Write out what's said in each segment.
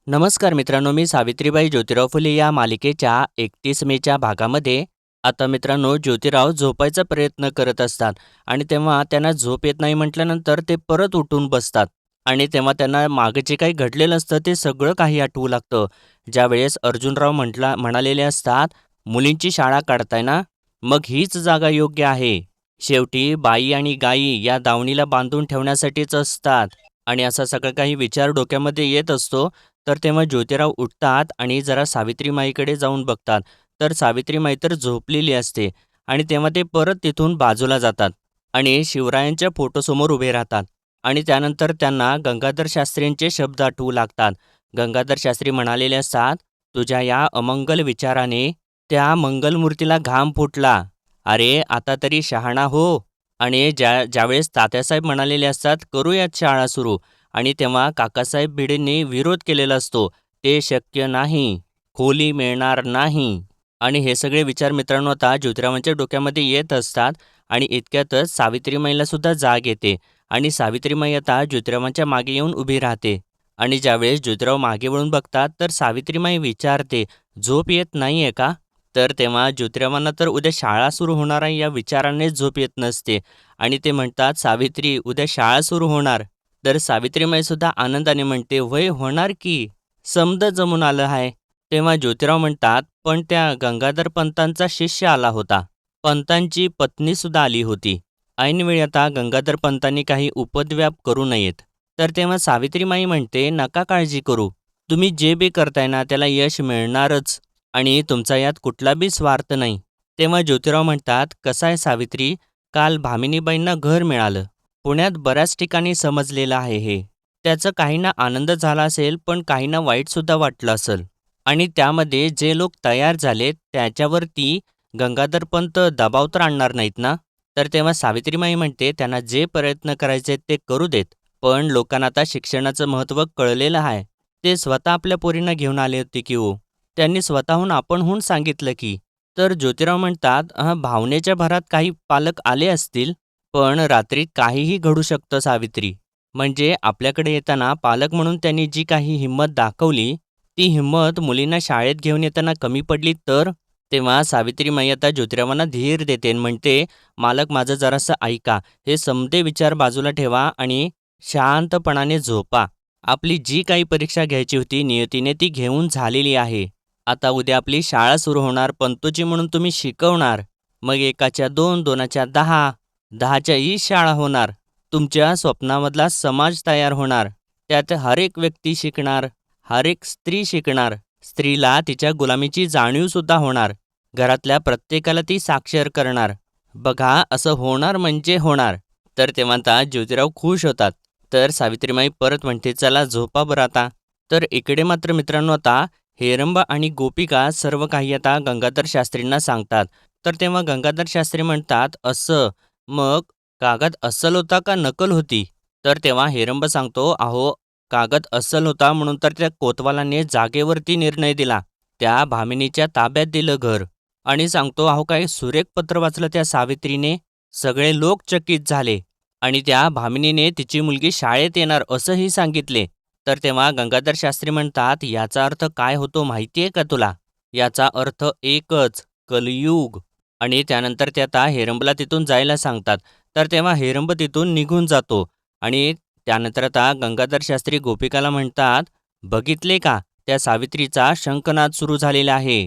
नमस्कार मित्रांनो, मी सावित्रीबाई ज्योतिराव फुले या मालिकेच्या 31 मेच्या भागामध्ये आता मित्रांनो ज्योतिराव झोपायचा प्रयत्न करत असतात आणि तेव्हा त्यांना झोप येत नाही म्हटल्यानंतर ते परत उठून बसतात आणि तेव्हा त्यांना मागे जे काही घडलेलं असतं ते सगळं काही आठवू लागतं. ज्यावेळेस अर्जुनराव म्हणालेले असतात, मुलींची शाळा काढताय ना, मग हीच जागा योग्य आहे. शेवटी बाई आणि गायी या दावणीला बांधून ठेवण्यासाठीच असतात आणि असा सगळं काही विचार डोक्यामध्ये येत असतो. तर तेव्हा ज्योतिराव उठतात आणि जरा सावित्रीमाईकडे जाऊन बघतात. तर सावित्रीमाई तर झोपलेली असते आणि तेव्हा ते परत तिथून बाजूला जातात आणि शिवरायांच्या फोटोसमोर उभे राहतात आणि त्यानंतर त्यांना गंगाधर शास्त्रींचे शब्द आठवू लागतात. गंगाधर शास्त्री म्हणालेले असतात, तुझ्या या अमंगल विचाराने त्या मंगलमूर्तीला घाम फुटला. अरे आता तरी शहाणा हो. आणि ज्यावेळेस तात्यासाहेब म्हणालेले असतात, करूयात शाळा सुरू, आणि तेव्हा काकासाहेब भिडेंनी विरोध केलेला असतो. ते शक्य नाही, खोली मिळणार नाही. आणि हे सगळे विचार मित्रांनो आता ज्योतिरावांच्या डोक्यामध्ये येत असतात आणि इतक्यातच सावित्रीमाईला सुद्धा जाग येते आणि सावित्रीमाई आता ज्योतिरावांच्या मागे येऊन उभी राहते. आणि ज्यावेळेस ज्योतिराव मागे वळून बघतात तर सावित्रीमाई विचारते, झोप येत नाहीये का? तर तेव्हा ज्योतिरावांना तर उद्या शाळा सुरू होणार आहे या विचारानेच झोप येत नसते आणि ते म्हणतात, सावित्री उद्या शाळा सुरू होणार. तर सावित्रीमाई सुद्धा आनंदाने म्हणते, वय होणार की, समद जमून आलं आहे. तेव्हा ज्योतिराव म्हणतात, पण त्या गंगाधर पंतांचा शिष्य आला होता. पंतांची पत्नी सुद्धा आली होती. ऐनवेळी आता गंगाधर पंतांनी काही उपद्व्याप करू नयेत. तर तेव्हा सावित्रीमाई म्हणते, नका काळजी करू, तुम्ही जे बी करताय ना त्याला यश मिळणारच आणि तुमचा यात कुठला बी स्वार्थ नाही. तेव्हा ज्योतिराव म्हणतात, कसं आहे सावित्री, काल भामिनीबाईंना घर मिळालं. पुण्यात बऱ्याच ठिकाणी समजलेलं आहे हे. त्याचं काहींना आनंद झाला असेल, पण काहींना वाईटसुद्धा वाटलं असेल. आणि त्यामध्ये जे लोक तयार झालेत त्याच्यावरती गंगाधरपंत दबाव तर आणणार नाहीत ना? तर तेव्हा सावित्रीमाई म्हणते, त्यांना जे प्रयत्न करायचे ते करू देत. पण लोकांना आता शिक्षणाचं महत्त्व कळलेलं आहे. ते स्वतः आपल्या पोरींना घेऊन आले होते की हो. त्यांनी स्वतःहून आपणहून सांगितलं की. तर ज्योतिराव म्हणतात, भावनेच्या भरात काही पालक आले असतील, पण रात्री काहीही घडू शकतं सावित्री. म्हणजे आपल्याकडे येताना पालक म्हणून त्यांनी जी काही हिंमत दाखवली, ती हिंमत मुलींना शाळेत घेऊन येताना कमी पडली तर? तेव्हा सावित्रीमाई आता ज्योतिरावांना धीर देते आणि म्हणते, मालक माझं जरासं ऐका, हे समदे विचार बाजूला ठेवा आणि शांतपणाने झोपा. आपली जी काही परीक्षा घ्यायची होती नियतीने ती घेऊन झालेली आहे. आता उद्या आपली शाळा सुरू होणार, पंतोजी म्हणून तुम्ही शिकवणार. मग एकाच्या दोन, दोनाच्या 10, 10च्या शाळा होणार. तुमच्या स्वप्नामधला समाज तयार होणार. त्यात हर एक व्यक्ती शिकणार, हर एक स्त्री शिकणार. स्त्रीला तिच्या गुलामीची जाणीवसुद्धा होणार. घरातल्या प्रत्येकाला ती साक्षर करणार. बघा असं होणार म्हणजे होणार. तर तेव्हा आता ज्योतिराव खुश होतात. तर सावित्रीमाई परत म्हणते, चला झोपा बरं आता. तर इकडे मात्र मित्रांनो आता हेरंबा आणि गोपिका सर्व काही आता गंगाधर शास्त्रींना सांगतात. तर तेव्हा गंगाधर शास्त्री म्हणतात, असं मग कागद अस्सल होता का नकल होती? तर तेव्हा हेरंब सांगतो, अहो कागद अस्सल होता म्हणून तर त्या कोतवालाने जागेवरती निर्णय दिला. त्या भामिनीच्या ताब्यात दिलं घर आणि सांगतो, अहो काय सुरेख पत्र वाचलं त्या सावित्रीने. सगळे लोक चकित झाले आणि त्या भामिनीने तिची मुलगी शाळेत येणार असंही सांगितले. तर तेव्हा गंगाधर शास्त्री म्हणतात, याचा अर्थ काय होतो माहितीये का तुला? याचा अर्थ एकच, कलियुग. आणि त्यानंतर ते आता हेरंबला तिथून जायला सांगतात. तर तेव्हा हेरंब तिथून निघून जातो आणि त्यानंतर आता गंगाधर शास्त्री गोपिकाला म्हणतात, बघितले का, त्या सावित्रीचा शंखनाद सुरू झालेला आहे.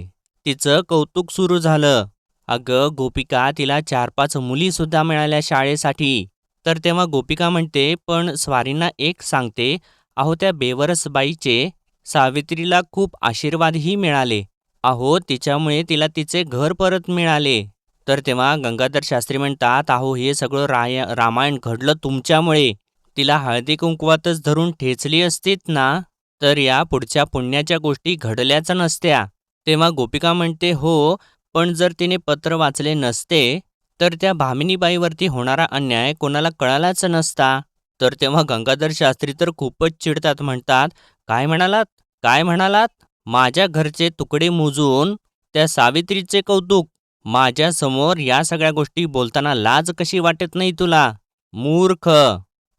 तिचं कौतुक सुरू झालं. अगं गोपिका, तिला 4-5 मुलीसुद्धा मिळाल्या शाळेसाठी. तर तेव्हा गोपिका म्हणते, पण स्वारींना एक सांगते, अहो त्या बेवरस बाईचे सावित्रीला खूप आशीर्वादही मिळाले. अहो तिच्यामुळे तिला तिचे घर परत मिळाले. तर तेव्हा गंगाधर शास्त्री म्हणतात, अहो हे सगळं रामायण घडलं तुमच्यामुळे. तिला हळदी कुंकवातच धरून ठेचली असतीत ना, तर या पुढच्या पुण्याच्या गोष्टी घडल्याच नसत्या. तेव्हा गोपिका म्हणते, हो, पण जर तिने पत्र वाचले नसते तर त्या भामिनीबाईवरती होणारा अन्याय कोणाला कळालाच नसता. तर तेव्हा गंगाधर शास्त्री तर खूपच चिडतात, म्हणतात, काय म्हणालात, काय म्हणालात? माझ्या घरचे तुकडे मोजून त्या सावित्रीचे कौतुक, माझ्यासमोर या सगळ्या गोष्टी बोलताना लाज कशी वाटत नाही तुला, मूर्ख.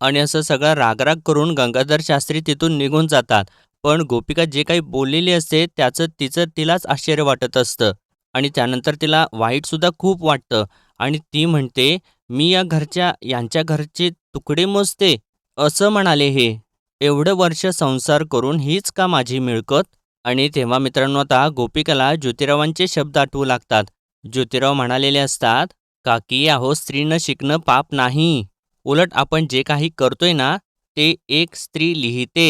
आणि असं सगळं रागराग करून गंगाधर शास्त्री तिथून निघून जातात. पण गोपिका जे काही बोललेली असते त्याचं तिचं तिलाच आश्चर्य वाटत असतं आणि त्यानंतर तिला वाईटसुद्धा खूप वाटतं आणि ती म्हणते, "मी यांच्या घरचे तुकडे मोजते?" असं म्हणाले हे. एवढं वर्ष संसार करून हीच का माझी मिळकत? आणि तेव्हा मित्रांनो आता गोपिकाला ज्योतिरावांचे शब्द आठवू लागतात. ज्योतिराव म्हणालेले असतात, "काकी अहो स्त्रीनं शिकणं पाप नाही. उलट आपण जे काही करतोय ना, ते एक स्त्री लिहिते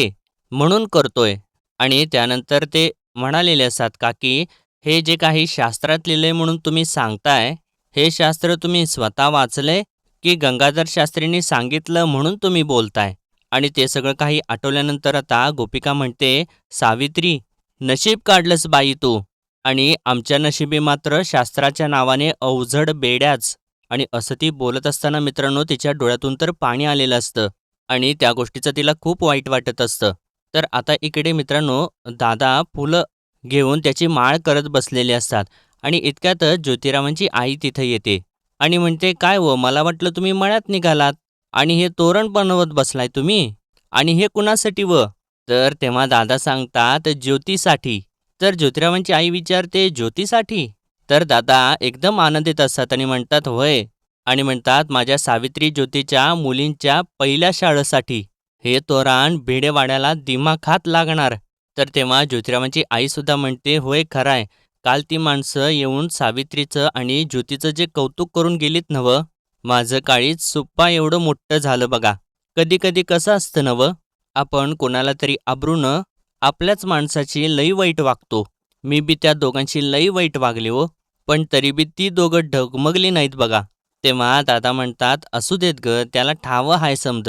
म्हणून करतोय." आणि त्यानंतर ते म्हणालेले असतात, "काकी हे जे काही शास्त्रात लिहिलंय म्हणून तुम्ही सांगताय, हे शास्त्र तुम्ही स्वतः वाचलंय की गंगाधर शास्त्रींनी सांगितलं म्हणून तुम्ही बोलताय?" आणि ते सगळं काही आठवल्यानंतर आता गोपिका म्हणते, "सावित्री, नशीब काढलंस बाई तू आणि आमच्या नशिबी मात्र शास्त्राच्या नावाने अवजड बेड्याच." आणि असं ती बोलत असताना मित्रांनो तिच्या डोळ्यातून तर पाणी आलेलं असतं आणि त्या गोष्टीचं तिला खूप वाईट वाटत असतं. तर आता इकडे मित्रांनो दादा फुलं घेऊन त्याची माळ करत बसलेले असतात आणि इतक्यातच ज्योतिरावांची आई तिथं येते आणि म्हणते, "काय हो, मला वाटलं तुम्ही मळ्यात निघालात आणि हे तोरण बनवत बसलाय तुम्ही आणि हे कुणासाठी व?" तर तेव्हा दादा सांगतात, "ज्योतीसाठी." तर ज्योतिरावांची आई विचारते, "ज्योतीसाठी?" तर दादा एकदम आनंदित असतात आणि म्हणतात, "होय." आणि म्हणतात, "माझ्या सावित्री ज्योतीच्या मुलींच्या पहिल्या शाळेसाठी हे तोरण भिडेवाड्याला दिमाखात लागणार." तर तेव्हा ज्योतिरावांची आईसुद्धा म्हणते, "होय खरं आहे. काल ती माणसं येऊन सावित्रीचं आणि ज्योतीचं जे कौतुक करून गेलीत नवं, माझं काळीज सुप्पा एवढं मोठं झालं बघा." कधी कधी कसं असतं नवं, आपण कोणाला तरी आबरूनं आपल्याच माणसाची लई वाईट वागतो. मी बी त्या दोघांशी लई वाईट वागले हो, पण तरी बी ती दोघं डगमगली नाहीत बघा. तेव्हा दादा म्हणतात, "असू देत ग, त्याला ठावं हाय समद.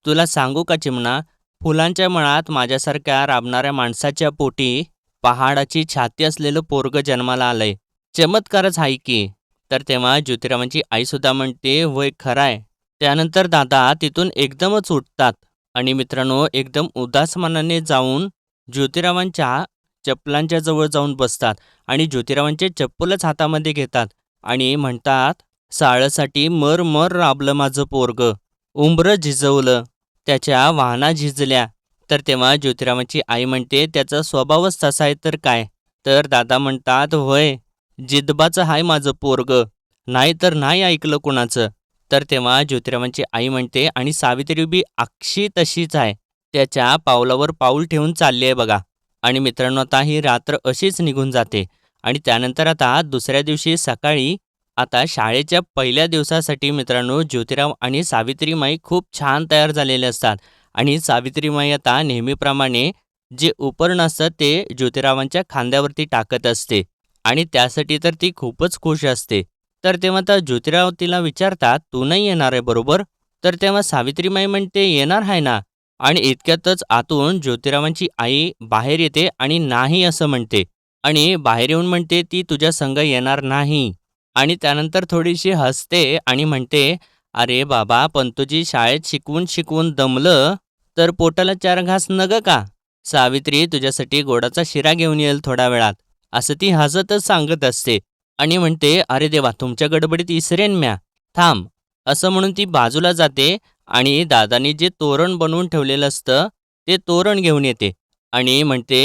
तुला सांगू का चिमणा, फुलांच्या मळात माझ्यासारख्या राबणाऱ्या माणसाच्या पोटी पहाडाची छाती असलेलं पोरगं जन्माला आलंय. चमत्कारच आहे की." तर तेव्हा ज्योतिरावांची आईसुद्धा म्हणते, "होय खरं आहे." त्यानंतर दादा तिथून एकदमच उठतात आणि मित्रांनो एकदम उदास मनाने जाऊन ज्योतिरावांच्या चप्पलांच्या जवळ जाऊन बसतात आणि ज्योतिरावांचे चप्पलच हातामध्ये घेतात आणि म्हणतात, "साळसाठी मर मर राबलं माझं पोरगं, उंबरं झिजवलं, त्याच्या वाहना झिजल्या." तर तेव्हा ज्योतिरावांची आई म्हणते, "त्याचा स्वभावच तसा आहे तर काय?" तर दादा म्हणतात, "होय, जिदबाचं हाय माझं पोरगं, नाही तर नाही ऐकलं कुणाचं." तर तेव्हा ज्योतिरावांची आई म्हणते, "आणि सावित्री बी अक्षी तशीच आहे, त्याच्या पावलावर पाऊल ठेवून चालली आहे बघा." आणि मित्रांनो आता ही रात्र अशीच निघून जाते आणि त्यानंतर आता दुसऱ्या दिवशी सकाळी आता शाळेच्या पहिल्या दिवसासाठी मित्रांनो ज्योतिराव आणि सावित्रीमाई खूप छान तयार झालेले असतात आणि सावित्रीमाई आता नेहमीप्रमाणे जे उपरण असतं ते ज्योतिरावांच्या खांद्यावरती टाकत असते आणि त्यासाठी तर ती खूपच खुश असते. तर तेव्हा आता ज्योतिराव तिला विचारतात, "तू नाही येणार आहे बरोबर?" तर तेव्हा सावित्रीमाई म्हणते, "येणार आहे ना." आणि इतक्यातच आतून ज्योतिरावांची आई बाहेर येते आणि नाही असं म्हणते आणि बाहेर येऊन म्हणते, "ती तुझ्या संग येणार नाही." आणि त्यानंतर थोडीशी हसते आणि म्हणते, "अरे बाबा, पण तुझी शाळेत शिकवून शिकवून दमलं तर पोटाला चार घास नग का? सावित्री तुझ्यासाठी गोडाचा शिरा घेऊन येईल थोड्या वेळात." असं ती हसतच सांगत असते आणि म्हणते, "अरे देवा, तुमच्या गडबडीत इसरेन म्या, थांब." असं म्हणून ती बाजूला जाते आणि दादानी जे तोरण बनवून ठेवलेलं असतं ते तोरण घेऊन येते आणि म्हणते,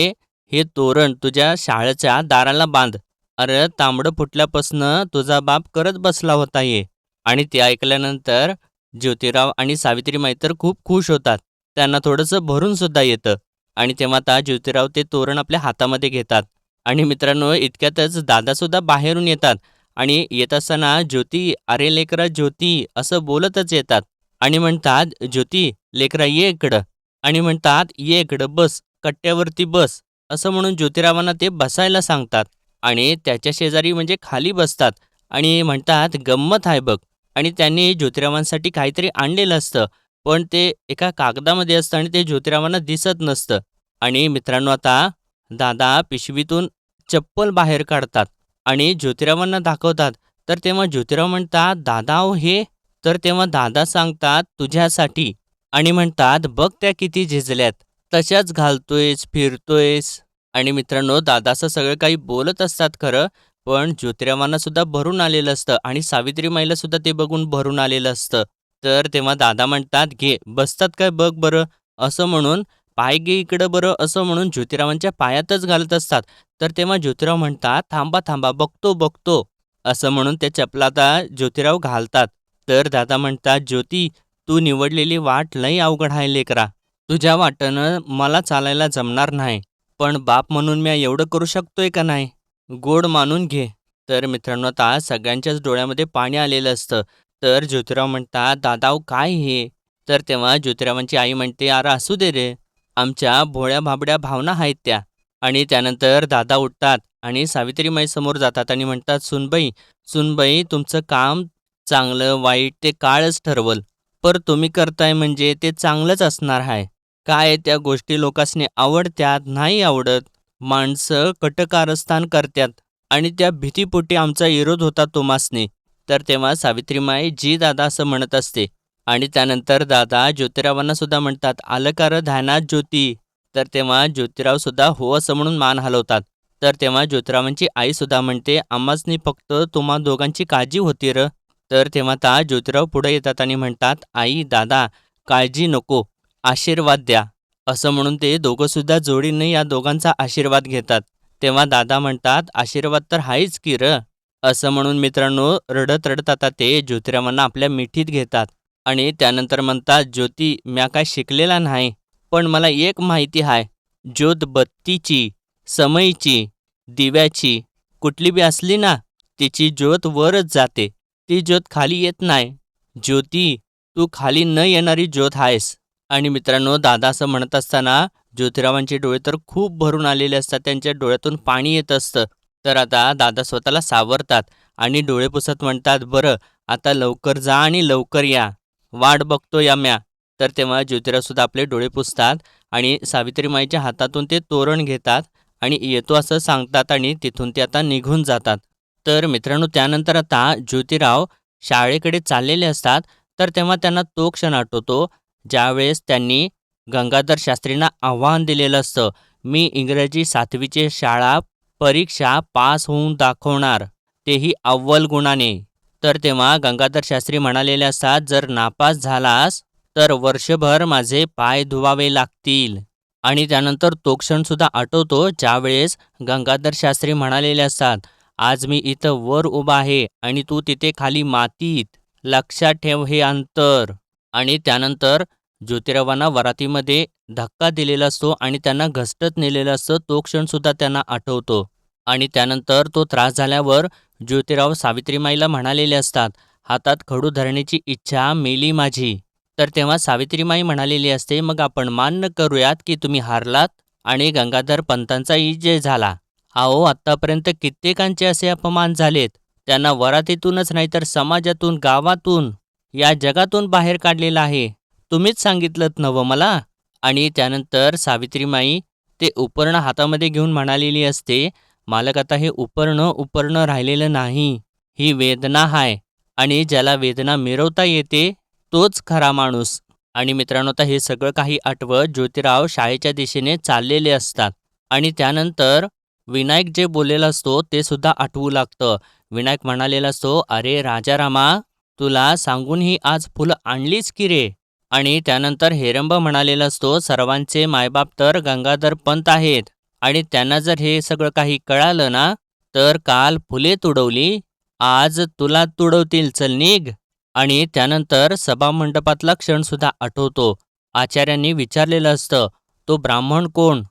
"हे तोरण तुझ्या शाळेच्या दाराला बांध. अरे तांबडं फुटल्यापासनं तुझा बाप करत बसला होता हे." आणि ते ऐकल्यानंतर ज्योतिराव आणि सावित्रीमाई तर खूप खुश होतात. त्यांना थोडंसं भरून सुद्धा येतं आणि तेव्हा आता ज्योतिराव ते तोरण आपल्या हातामध्ये घेतात आणि मित्रांनो इतक्यातच दादासुद्धा बाहेरून येतात आणि येत असताना, "ज्योती, अरे लेकरा ज्योती," असं बोलतच येतात आणि म्हणतात, "ज्योती लेकरा ये इकडं." आणि म्हणतात, "ये इकडं बस, कट्ट्यावरती बस." असं म्हणून ज्योतिरावांना ते बसायला सांगतात आणि त्याच्या शेजारी म्हणजे खाली बसतात आणि म्हणतात, "गंमत आहे बघ." आणि त्यांनी ज्योतिरावांसाठी काहीतरी आणलेलं असतं, पण ते एका कागदामध्ये असतं आणि ते ज्योतिरावांना दिसत नसतं. आणि मित्रांनो आता दादा पिशवीतून चप्पल बाहेर काढतात आणि ज्योतिरावांना दाखवतात. तर तेव्हा ज्योतिराव म्हणतात, "दादा अहो हे?" तर तेव्हा दादा सांगतात, "तुझ्यासाठी." आणि म्हणतात, "बघ त्या किती झिजल्यात, तशाच घालतोयस, फिरतोयस." आणि मित्रांनो दादा असं सगळं काही बोलत असतात खरं, पण ज्योतिरावांना सुद्धा भरून आलेलं असतं आणि सावित्रीमाईला सुद्धा ते बघून भरून आलेलं असतं. तर तेव्हा दादा म्हणतात, "घे, बसतात काय बघ बरं." असं म्हणून पाय घे इकडं बरं असं म्हणून ज्योतिरावांच्या पायातच घालत असतात. तर तेव्हा ज्योतिराव म्हणतात, थांबा थांबा बघतो बघतो असं म्हणून त्या चपला आता ज्योतिराव घालतात. तर दादा म्हणतात, ज्योती तू निवडलेली वाट लई अवघड आहे लेकरा. तुझ्या वाटेनं मला चालायला जमणार नाही. पण बाप म्हणून मी एवढं करू शकतोय का नाही? गोड मानून घे. तर मित्रांनो आता सगळ्यांच्याच डोळ्यामध्ये पाणी आलेलं असतं. तर ज्योतिराव म्हणतात, दादा काय हे? तर तेव्हा ज्योतिरावांची आई म्हणते, अरे असू दे रे, आमच्या भोळ्या भाबड्या भावना आहेत त्या. आणि त्यानंतर दादा उठतात आणि सावित्रीमाई समोर जातात आणि म्हणतात, सुनबाई सुनबाई तुमचं काम चांगलं वाईट ते काळच ठरवल. पर तुम्ही करताय म्हणजे ते चांगलंच असणार आहे. काय त्या गोष्टी लोकांसनी आवडत्यात नाही आवडत. माणसं कटकारस्थान करतात आणि त्या भीतीपोटी आमचा विरोध होता तुम्हासनी. तर तेव्हा सावित्रीमाई जी दादा असं म्हणत असते. आणि त्यानंतर दादा ज्योतिरावांना सुद्धा म्हणतात, आलं का र ध्यानात ज्योती? तर तेव्हा ज्योतिराव सुद्धा हो असं म्हणून मान हलवतात. तर तेव्हा ज्योतिरावांची आई सुद्धा म्हणते, आम्हासनी फक्त तुम्हा दोघांची काळजी होती र. तर तेव्हा आता ज्योतिराव पुढे येतात आणि म्हणतात, आई दादा काळजी नको, आशीर्वाद द्या. असं म्हणून ते दोघं सुद्धा जोडीने या दोघांचा आशीर्वाद घेतात. तेव्हा दादा म्हणतात, आशीर्वाद तर आहेच की र. असं म्हणून मित्रांनो रडत रडत आता ते ज्योतिरावांना आपल्या मिठीत घेतात. आणि त्यानंतर म्हणतात, ज्योती म्या काय शिकलेला नाही, पण मला एक माहिती आहे, ज्योत बत्तीची, समईची, दिव्याची कुठली बी असली ना, तिची ज्योत वरच जाते, ती ज्योत खाली येत नाही. ज्योती तू खाली न येणारी ज्योत आहेस. आणि मित्रांनो दादा असं म्हणत असताना ज्योतिरावांचे डोळे तर खूप भरून आलेले असतात, त्यांच्या डोळ्यातून पाणी येत असतं. तर आता दादा स्वतःला सावरतात आणि डोळे पुसत म्हणतात, बरं आता लवकर जा आणि लवकर या, वाट बघतो या म्या. तर तेव्हा ज्योतिरावसुद्धा आपले डोळे पुसतात आणि सावित्रीमाईच्या हातातून ते तोरण घेतात आणि येतो असं सांगतात आणि तिथून ते आता निघून जातात. तर मित्रांनो त्यानंतर आता ज्योतिराव शाळेकडे चाललेले असतात. तर तेव्हा त्यांना तो क्षण आठवतो ज्यावेळेस त्यांनी गंगाधर शास्त्रींना आव्हान दिलेलं असतं, मी इंग्रजी 7वीची शाळा परीक्षा पास होऊन दाखवणार, तेही अव्वल गुणाने. तर तेव्हा गंगाधर शास्त्री म्हणालेले असतात, जर नापास झालास तर वर्षभर माझे पाय धुवावे लागतील. आणि त्यानंतर तो क्षणसुद्धा आठवतो ज्यावेळेस गंगाधर शास्त्री म्हणालेले असतात, आज मी इथं वर उभा आहे आणि तू तिथे खाली मातीत, लक्षात ठेव हे अंतर. आणि त्यानंतर ज्योतिरावांना वरातीमध्ये धक्का दिलेला असतो आणि त्यांना घसटत नेलेलं असतं, तो क्षणसुद्धा त्यांना आठवतो. आणि त्यानंतर तो त्रास झाल्यावर ज्योतिराव सावित्रीमाईला म्हणालेले असतात, हातात खडू धरण्याची इच्छा मेली माझी. तर तेव्हा सावित्रीमाई म्हणालेली असते, मग आपण मान्य करूयात की तुम्ही हारलात आणि गंगाधर पंतांचा विजय झाला. अहो आत्तापर्यंत कित्येकांचे असे अपमान झालेत, त्यांना वरातीतूनच नाही तर समाजातून, गावातून, या जगातून बाहेर काढलेलं आहे. तुम्हीच सांगितलंत नवं मला. आणि त्यानंतर सावित्रीमाई ते उपरणं हातामध्ये घेऊन म्हणालेली असते, मालक आता हे उपरणं राहिलेलं नाही, ही वेदना आहे आणि ज्याला वेदना मिरवता येते तोच खरा माणूस. आणि मित्रांनो आता हे सगळं काही आठवत ज्योतिराव शाळेच्या दिशेने चाललेले असतात. आणि त्यानंतर विनायक जे बोललेला असतो ते सुद्धा आठवू लागतं. विनायक म्हणालेला असतो, अरे राजारामा तुला सांगून ही आज फुलं आणलीच की रे. आणि त्यानंतर हेरंब म्हणालेला असतो, सर्वांचे मायबाप तर गंगाधर पंत आहेत आणि त्यांना जर हे सगळं काही कळालं ना, तर काल फुले तुडवली, आज तुला तुडवतील, चल निघ. आणि त्यानंतर सभामंडपातला क्षणसुद्धा आठवतो. आचार्यांनी विचारलेलं असतं, तो ब्राह्मण कोण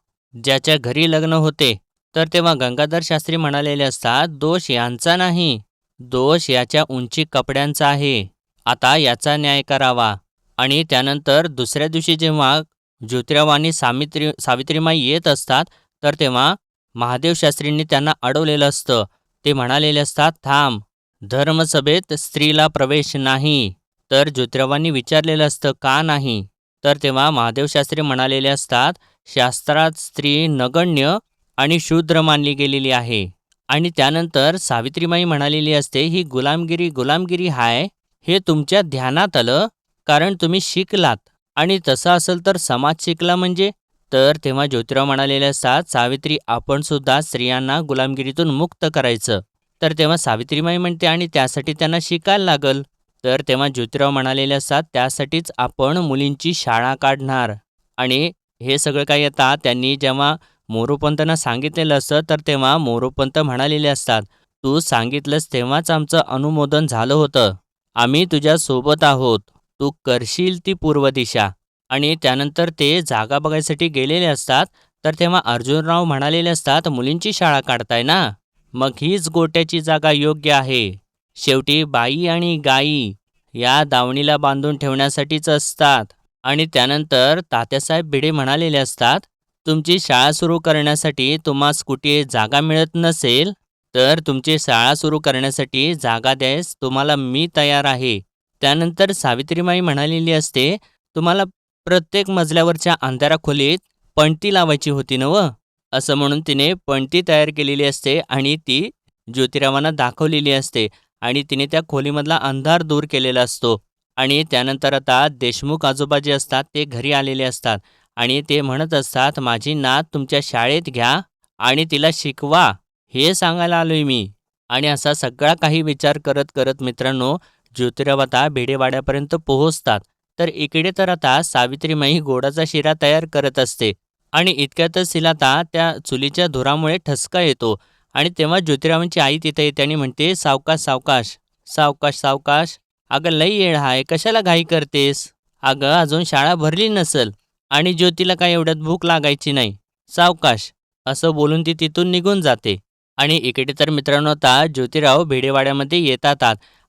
ज्याच्या घरी लग्न होते? तर तेव्हा गंगाधर शास्त्री म्हणालेले असतात, दोष यांचा नाही, दोष याच्या उंची कपड्यांचा आहे. आता याचा न्याय करावा. आणि त्यानंतर दुसऱ्या दिवशी जेव्हा ज्योतिराव आणि सावित्रीमाई येत असतात, तर तेव्हा महादेव शास्त्रींनी त्यांना अडवलेलं असतं. ते म्हणालेले असतात, थांब, धर्मसभेत स्त्रीला प्रवेश नाही. तर ज्योतिरावांनी विचारलेलं असतं, का नाही? तर तेव्हा महादेव शास्त्री म्हणालेले असतात, शास्त्रात स्त्री नगण्य आणि शूद्र मानली गेलेली आहे. आणि त्यानंतर सावित्रीमाई म्हणालेली असते, ही गुलामगिरी हाय, हे तुमच्या ध्यानात आलं कारण तुम्ही शिकलात. आणि तसं असेल तर समाज शिकला म्हणजे? तर तेव्हा ज्योतिराव म्हणालेले असतात, सावित्री आपण सुद्धा स्त्रियांना गुलामगिरीतून मुक्त करायचं. तर तेव्हा सावित्रीमाई म्हणते, आणि त्यासाठी त्यांना शिकायला लागल. तर तेव्हा ज्योतिराव म्हणालेले असतात, त्यासाठीच आपण मुलींची शाळा काढणार. आणि हे सगळं काही आता त्यांनी जेव्हा मोरोपंतांना सांगितलेलं असतं, तर तेव्हा मोरोपंत म्हणालेले असतात, "तू सांगितलंस तेव्हाच आमचं अनुमोदन झालं होतं. आम्ही तुझ्या सोबत आहोत. तू करशील ती पूर्व दिशा." आणि त्यानंतर ते जागा बघायसाठी गेलेले असतात. तर तेव्हा अर्जुनराव म्हणालेले असतात, "मुलींची शाळा काढताय ना? मग हीच गोट्याची जागा योग्य आहे. शेवटी बाई आणि गाई या दावणीला बांधून ठेवण्यासाठीच असतात." आणि त्यानंतर तात्यासाहेब भिडे म्हणालेले असतात, "तुमची शाळा सुरू करण्यासाठी तुम्हास कुठे जागा मिळत नसेल, तर तुमची शाळा सुरू करण्यासाठी जागा द्यायस तुम्हाला मी तयार आहे." त्यानंतर सावित्रीमाई म्हणालेली असते, "तुम्हाला प्रत्येक मजल्यावरच्या अंधाऱ्या खोलीत पणती लावायची होती ना व?" असं म्हणून तिने पणती तयार केलेली असते आणि ती ज्योतिरावांना दाखवलेली असते आणि तिने त्या खोलीमधला अंधार दूर केलेला असतो. आणि त्यानंतर आता देशमुख आजोबा जे असतात ते घरी आलेले असतात आणि ते म्हणत असतात, "माझी नात तुमच्या शाळेत घ्या आणि तिला शिकवा, हे सांगायला आलोय मी." आणि असा सगळा काही विचार करत करत मित्रांनो, ज्योतिराव आता भिडेवाड्यापर्यंत पोहोचतात. तर इकडे तर आता सावित्रीमाई गोडाचा शिरा तयार करत असते आणि इतक्यातच तिला आता त्या चुलीच्या धुरामुळे ठसका येतो आणि तेव्हा ज्योतिरावांची आई तिथे येते आणि म्हणते, "सावकाश सावकाश, सावकाश सावकाश, अगं लई येळ आहे, कशाला घाई करतेस? अगं अजून शाळा भरली नसल आणि ज्योतीला काय एवढ्यात भूक लागायची नाही. सावकाश." असं बोलून ती तिथून निघून जाते. आणि इकडे तर मित्रांनो आता ज्योतिराव भिडेवाड्यामध्ये येतात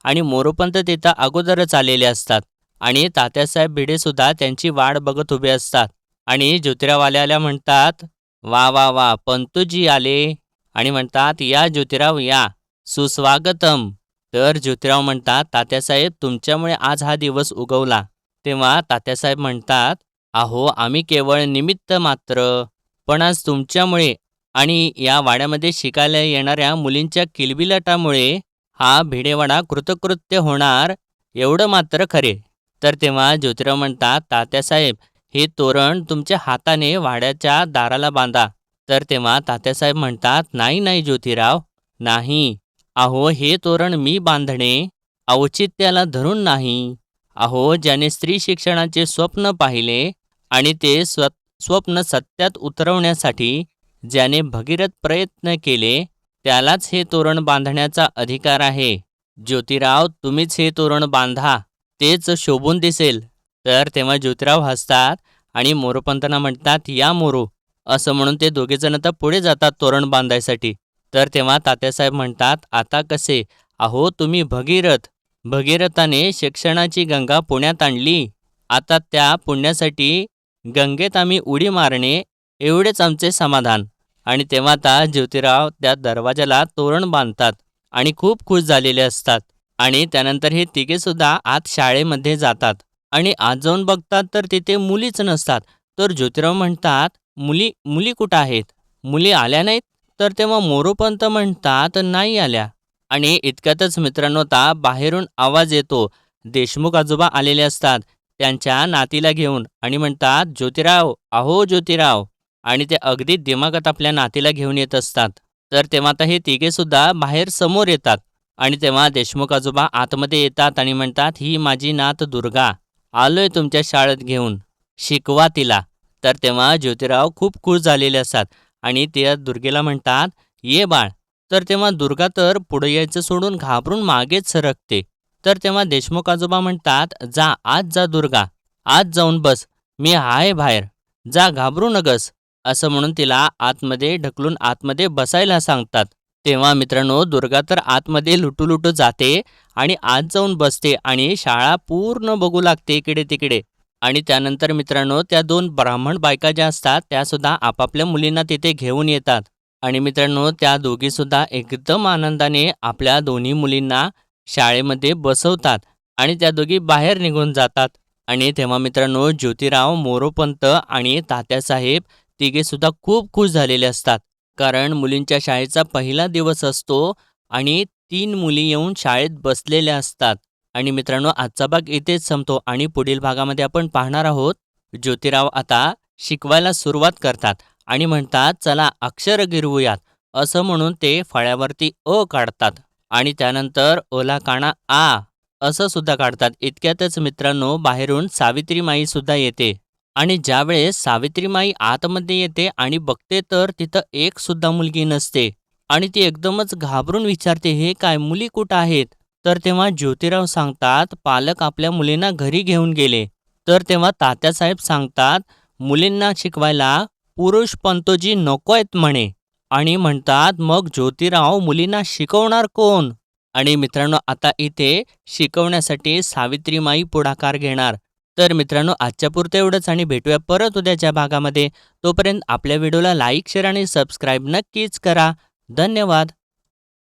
आणि मोरोपंत तिथं अगोदरच आलेले असतात आणि तात्यासाहेब भिडेसुद्धा त्यांची वाट बघत उभे असतात. आणि ज्योतिराव आल्या म्हणतात, "वा वा वा, पंतूजी आले." आणि म्हणतात, "या ज्योतिराव या, सुस्वागतम." तर ज्योतिराव म्हणतात, "तात्यासाहेब तुमच्यामुळे आज हा दिवस उगवला." तेव्हा तात्यासाहेब म्हणतात, "अहो आम्ही केवळ निमित्त मात्र, पण आज तुमच्यामुळे आणि या वाड्यामध्ये शिकायला येणाऱ्या मुलींच्या किलबिलाटामुळे हा भिडेवाडा कृतकृत्य होणार, एवढं मात्र खरे." तर तेव्हा ज्योतिराव म्हणतात, "तात्यासाहेब हे तोरण तुमच्या हाताने वाड्याच्या दाराला बांधा." तर तेव्हा तात्यासाहेब म्हणतात, "नाही नाही ज्योतिराव, नाही. अहो हे तोरण मी बांधणे औचित्याला धरून नाही. अहो ज्याने स्त्री शिक्षणाचे स्वप्न पाहिले आणि ते स्वप्न सत्यात उतरवण्यासाठी ज्याने भगीरथ प्रयत्न केले, त्यालाच हे तोरण बांधण्याचा अधिकार आहे. ज्योतिराव तुम्हीच हे तोरण बांधा, तेच शोभून दिसेल." तर तेव्हा ज्योतिराव हसतात आणि मोरोपंतांना म्हणतात, "या मोरो." असं म्हणून ते दोघेजण आता पुढे जातात तोरण बांधायसाठी. तर तेव्हा तात्यासाहेब म्हणतात, "आता कसे? अहो तुम्ही भगीरथ. भगीरथाने शिक्षणाची गंगा पुण्यात आणली. आता त्या पुण्यासाठी गंगेत आम्ही उडी मारणे एवढेच आमचे समाधान." आणि तेव्हा आता ज्योतिराव त्या दरवाजाला तोरण बांधतात आणि खूप खुश झालेले असतात. आणि त्यानंतर हे तिघेसुद्धा आत शाळेमध्ये जातात आणि आत जाऊन बघतात तर तिथे मुलीच नसतात. तर ज्योतिराव म्हणतात, "मुली मुली कुठं आहेत? मुली आल्या नाहीत?" तर तेव्हा मोरोपंत म्हणतात, "नाही आल्या." आणि इतक्यातच मित्रांनो आता बाहेरून आवाज येतो. देशमुख आजोबा आलेले असतात त्यांच्या नातीला घेऊन आणि म्हणतात, "ज्योतिराव, अहो ज्योतिराव." आणि ते अगदी दिमागात आपल्या नातीला घेऊन येत असतात. तर तेव्हा आता हे तिघेसुद्धा बाहेर समोर येतात आणि तेव्हा देशमुख आजोबा आतमध्ये येतात आणि म्हणतात, "ही माझी नात दुर्गा. आलोय तुमच्या शाळेत घेऊन. शिकवा तिला." तर तेव्हा ज्योतिराव खूप खुश झालेले असतात आणि त्या दुर्गेला म्हणतात, "ये बाळ." तर तेव्हा दुर्गा तर पुढे यायचं सोडून घाबरून मागेच सरकते. तर तेव्हा देशमुख आजोबा म्हणतात, "जा आत जा दुर्गा. आत जाऊन बस. मी आहे बाहेर. जा घाबरू नगस." असं म्हणून तिला आतमध्ये ढकलून आतमध्ये बसायला सांगतात. तेव्हा मित्रांनो दुर्गा तर आतमध्ये लुटू जाते आणि आत जाऊन बसते आणि शाळा पूर्ण बघू लागते इकडे-तिकडे. आणि त्यानंतर मित्रांनो त्या दोन ब्राह्मण बायका ज्या असतात त्यासुद्धा आपापल्या मुलींना तिथे घेऊन येतात. आणि मित्रांनो त्या दोघीसुद्धा एकदम आनंदाने आपल्या दोन्ही मुलींना शाळेमध्ये बसवतात आणि त्या दोघी बाहेर निघून जातात. आणि तेव्हा मित्रांनो ज्योतिराव, मोरोपंत आणि तात्यासाहेब तिघेसुद्धा खूप खुश झालेले असतात. कारण मुलींच्या शाळेचा पहिला दिवस असतो आणि 3 मुली येऊन शाळेत बसलेल्या असतात. आणि मित्रांनो आजचा भाग इथेच संपतो आणि पुढील भागामध्ये आपण पाहणार आहोत ज्योतिराव आता शिकवायला सुरुवात करतात आणि म्हणतात, "चला अक्षर गिरवूयात." असं म्हणून ते फळ्यावरती अ काढतात आणि त्यानंतर ओला काना आ असं सुद्धा काढतात. इतक्यातच मित्रांनो बाहेरून सावित्रीमाई सुद्धा येते आणि ज्यावेळेस सावित्रीमाई आतमध्ये येते आणि बघते तर तिथं एक सुद्धा मुलगी नसते आणि ती एकदमच घाबरून विचारते, हे काय, मुली कुठं आहेत? तर तेव्हा ज्योतिराव सांगतात, पालक आपल्या मुलींना घरी घेऊन गेले. तर तेव्हा तात्यासाहेब सांगतात, मुलींना शिकवायला पुरुष पंतोजी नको आहेत म्हणे. आणि म्हणतात, मग ज्योतिराव मुलींना शिकवणार कोण? आणि मित्रांनो, आता इथे शिकवण्यासाठी सावित्रीमाई पुढाकार घेणार. तर मित्रांनो, आजच्या पुरतं एवढंच आणि भेटूया परत उद्याच्या भागामध्ये. तोपर्यंत आपल्या व्हिडिओला लाईक, शेअर आणि सबस्क्राईब नक्कीच करा. धन्यवाद.